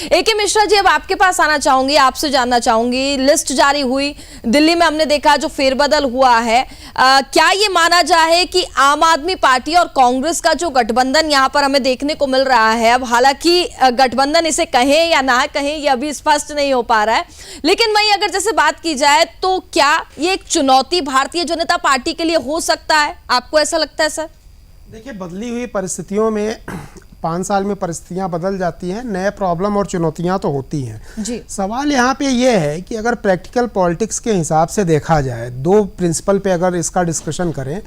एके मिश्रा जी, अब आपके पास आना चाहूंगी, आपसे जानना चाहूंगी, लिस्ट जारी हुई, दिल्ली में हमने देखा जो फेरबदल हुआ है, क्या ये माना जाए कि आम आदमी पार्टी और कांग्रेस का जो गठबंधन यहां पर हमें देखने को मिल रहा है, अब हालांकि गठबंधन इसे कहें या ना कहें ये अभी स्पष्ट नहीं हो पा रहा है, लेकिन वहीं अगर जैसे बात की जाए तो क्या ये एक चुनौती भारतीय जनता पार्टी के लिए हो सकता है? आपको ऐसा लगता है सर? देखिए, बदली हुई परिस्थितियों में 5 साल में परिस्थितियां बदल जाती हैं, नए प्रॉब्लम और चुनौतियां तो होती हैं जी। सवाल यहाँ पे ये है कि अगर प्रैक्टिकल पॉलिटिक्स के हिसाब से देखा जाए, 2 प्रिंसिपल पे अगर इसका डिस्कशन करें,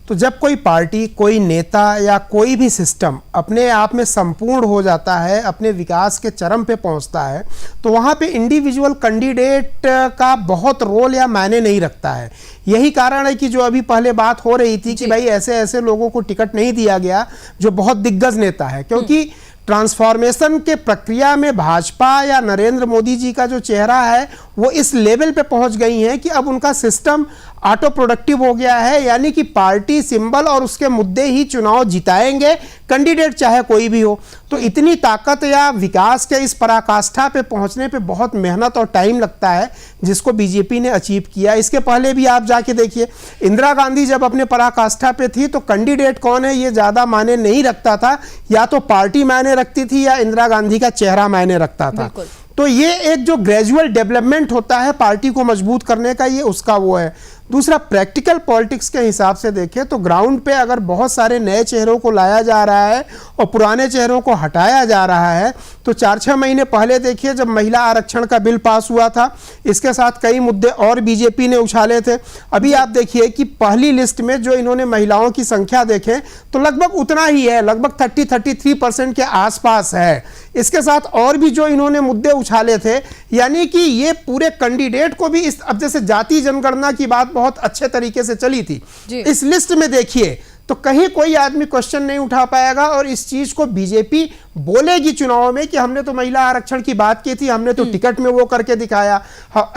तो जब कोई पार्टी, कोई नेता या कोई भी सिस्टम अपने आप में संपूर्ण हो जाता है, अपने विकास के चरम पे पहुंचता है, तो वहाँ पे इंडिविजुअल कैंडिडेट का बहुत रोल या मायने नहीं रखता है। यही कारण है कि जो अभी पहले बात हो रही थी कि भाई ऐसे ऐसे लोगों को टिकट नहीं दिया गया जो बहुत दिग्गज नेता है, क्योंकि ट्रांसफॉर्मेशन के प्रक्रिया में भाजपा या नरेंद्र मोदी जी का जो चेहरा है वो इस लेवल पे पहुंच गई है कि अब उनका सिस्टम ऑटो प्रोडक्टिव हो गया है, यानी कि पार्टी सिंबल और उसके मुद्दे ही चुनाव जिताएंगे, कैंडिडेट चाहे कोई भी हो। तो इतनी ताकत या विकास के इस पराकाष्ठा पे पहुंचने पे बहुत मेहनत और टाइम लगता है, जिसको बीजेपी ने अचीव किया। इसके पहले भी आप जाके देखिए, इंदिरा गांधी जब अपने पराकाष्ठा पे थी तो कैंडिडेट कौन है ये ज्यादा मायने नहीं रखता था, या तो पार्टी मायने रखती थी या इंदिरा गांधी का चेहरा मायने रखता था। तो ये एक जो ग्रेजुअल डेवलपमेंट होता है पार्टी को मजबूत करने का, ये उसका वो है। दूसरा, प्रैक्टिकल पॉलिटिक्स के हिसाब से देखें तो ग्राउंड पे अगर बहुत सारे नए चेहरों को लाया जा रहा है और पुराने चेहरों को हटाया जा रहा है, तो 4-6 महीने पहले देखिए जब महिला आरक्षण का बिल पास हुआ था, इसके साथ कई मुद्दे और बीजेपी ने उछाले थे। अभी आप देखिए कि पहली लिस्ट में जो इन्होंने महिलाओं की संख्या देखें तो लगभग उतना ही है, लगभग 30-33% के आसपास है। इसके साथ और भी जो इन्होंने मुद्दे उछाले थे, यानी कि ये पूरे कैंडिडेट को भी अब जैसे जाति जनगणना की बात बहुत अच्छे तरीके से चली थी, इस लिस्ट में देखिए तो कहीं कोई आदमी क्वेश्चन नहीं उठा पाएगा, और इस चीज को बीजेपी बोलेगी चुनाव में कि हमने तो महिला आरक्षण की बात की थी, हमने तो टिकट में वो करके दिखाया।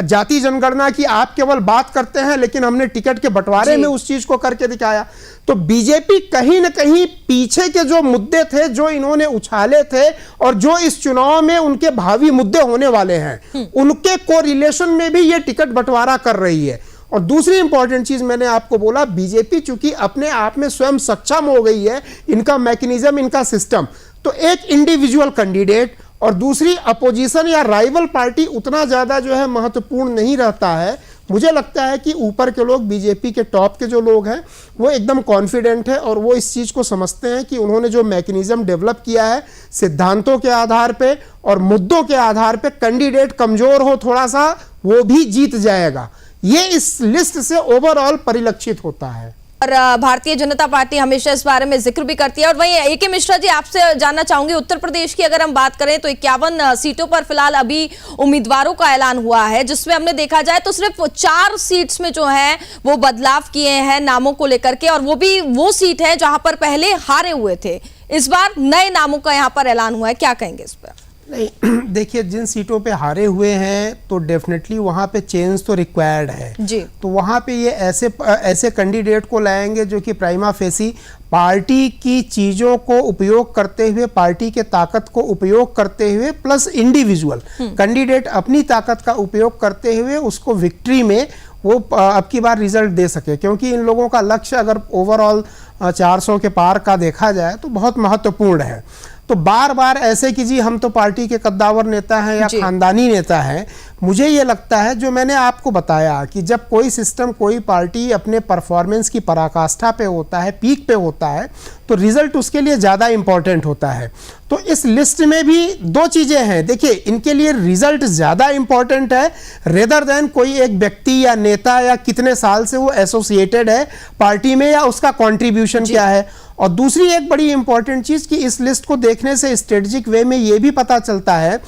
जाति जनगणना की आप केवल बात करते हैं, लेकिन हमने टिकट के बंटवारे में उस चीज को करके दिखाया। तो बीजेपी कहीं ना कहीं पीछे के जो मुद्दे थे, जो इन्होंने उछाले थे और जो इस चुनाव में उनके भावी मुद्दे होने वाले हैं, उनके कोरिलेशन में भी ये टिकट बंटवारा कर रही है। और दूसरी इंपॉर्टेंट चीज मैंने आपको बोला, बीजेपी चूंकि अपने आप में स्वयं सक्षम हो गई है, इनका मैकेनिज्म, इनका सिस्टम, तो एक इंडिविजुअल कैंडिडेट और दूसरी अपोजिशन या राइवल पार्टी उतना ज्यादा जो है महत्वपूर्ण नहीं रहता है। मुझे लगता है कि ऊपर के लोग, बीजेपी के टॉप के जो लोग हैं, वो एकदम कॉन्फिडेंट है और वो इस चीज को समझते हैं कि उन्होंने जो मैकेनिज्म डेवलप किया है सिद्धांतों के आधार पे और मुद्दों के आधार पे, कैंडिडेट कमजोर हो थोड़ा सा वो भी जीत जाएगा। ये इस लिस्ट से ओवरऑल परिलक्षित होता है। और भारतीय जनता पार्टी हमेशा इस बारे में जिक्र भी करती है। और वहीं एके मिश्रा जी, आपसे जानना चाहूंगी, उत्तर प्रदेश की अगर हम बात करें तो 51 सीटों पर फिलहाल अभी उम्मीदवारों का ऐलान हुआ है, जिसमें हमने देखा जाए तो सिर्फ 4 सीट्स में जो है वो बदलाव किए हैं नामों को लेकर के, और वो भी वो सीट है जहां पर पहले हारे हुए थे। इस बार नए नामों का यहां पर ऐलान हुआ है, क्या कहेंगे इस पर? नहीं, देखिए, जिन सीटों पे हारे हुए हैं तो डेफिनेटली वहाँ पे चेंज तो रिक्वायर्ड है जी। तो वहाँ पे ये ऐसे कैंडिडेट को लाएंगे जो कि प्राइमा फेसी पार्टी की चीज़ों को उपयोग करते हुए, पार्टी के ताकत को उपयोग करते हुए, प्लस इंडिविजुअल कैंडिडेट अपनी ताकत का उपयोग करते हुए उसको विक्ट्री में वो अब की बार रिजल्ट दे सके, क्योंकि इन लोगों का लक्ष्य अगर ओवरऑल 400 के पार का देखा जाए तो बहुत महत्वपूर्ण है। तो बार बार ऐसे कि जी हम तो पार्टी के कद्दावर नेता हैं या खानदानी नेता हैं, मुझे ये लगता है जो मैंने आपको बताया कि जब कोई सिस्टम, कोई पार्टी अपने परफॉर्मेंस की पराकाष्ठा पे होता है, पीक पे होता है, तो रिजल्ट उसके लिए ज़्यादा इंपॉर्टेंट होता है। तो इस लिस्ट में भी 2 चीज़ें हैं। देखिए, इनके लिए रिजल्ट ज़्यादा इंपॉर्टेंट है रेदर देन कोई एक व्यक्ति या नेता या कितने साल से वो एसोसिएटेड है पार्टी में या उसका कॉन्ट्रीब्यूशन क्या है। और दूसरी एक बड़ी इंपॉर्टेंट चीज़ कि इस लिस्ट को देखने से स्ट्रेटेजिक वे में ये भी पता चलता है,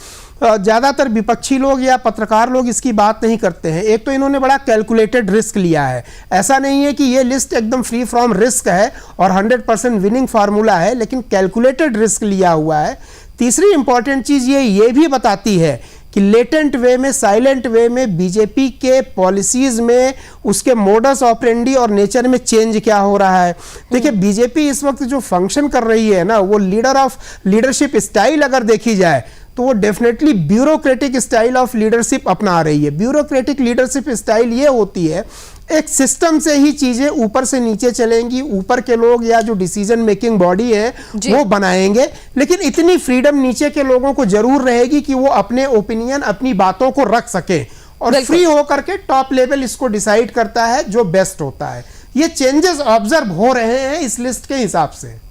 ज़्यादातर विपक्षी लोग या पत्रकार लोग इसकी बात नहीं करते हैं। एक तो इन्होंने बड़ा कैलकुलेटेड रिस्क लिया है, ऐसा नहीं है कि ये लिस्ट एकदम फ्री फ्रॉम रिस्क है और 100% विनिंग फार्मूला है, लेकिन कैलकुलेटेड रिस्क लिया हुआ है। तीसरी इंपॉर्टेंट चीज़ ये भी बताती है कि लेटेंट वे में, साइलेंट वे में बीजेपी के पॉलिसीज में, उसके मोडस ऑपरेंडी और नेचर में चेंज क्या हो रहा है। देखिए, बीजेपी इस वक्त जो फंक्शन कर रही है ना, वो लीडरशिप स्टाइल अगर देखी जाए तो वो definitely bureaucratic style of leadership अपना रही है। ब्यूरोक्रेटिक लीडरशिप स्टाइल ये होती है, एक सिस्टम से ही चीजें ऊपर से नीचे चलेंगी, ऊपर के लोग या जो डिसीजन मेकिंग बॉडी है वो बनाएंगे, लेकिन इतनी फ्रीडम नीचे के लोगों को जरूर रहेगी कि वो अपने ओपिनियन, अपनी बातों को रख सके, और फ्री होकर के टॉप लेवल इसको डिसाइड करता है जो बेस्ट होता है। ये चेंजेस ऑब्जर्व हो रहे हैं इस लिस्ट के हिसाब से।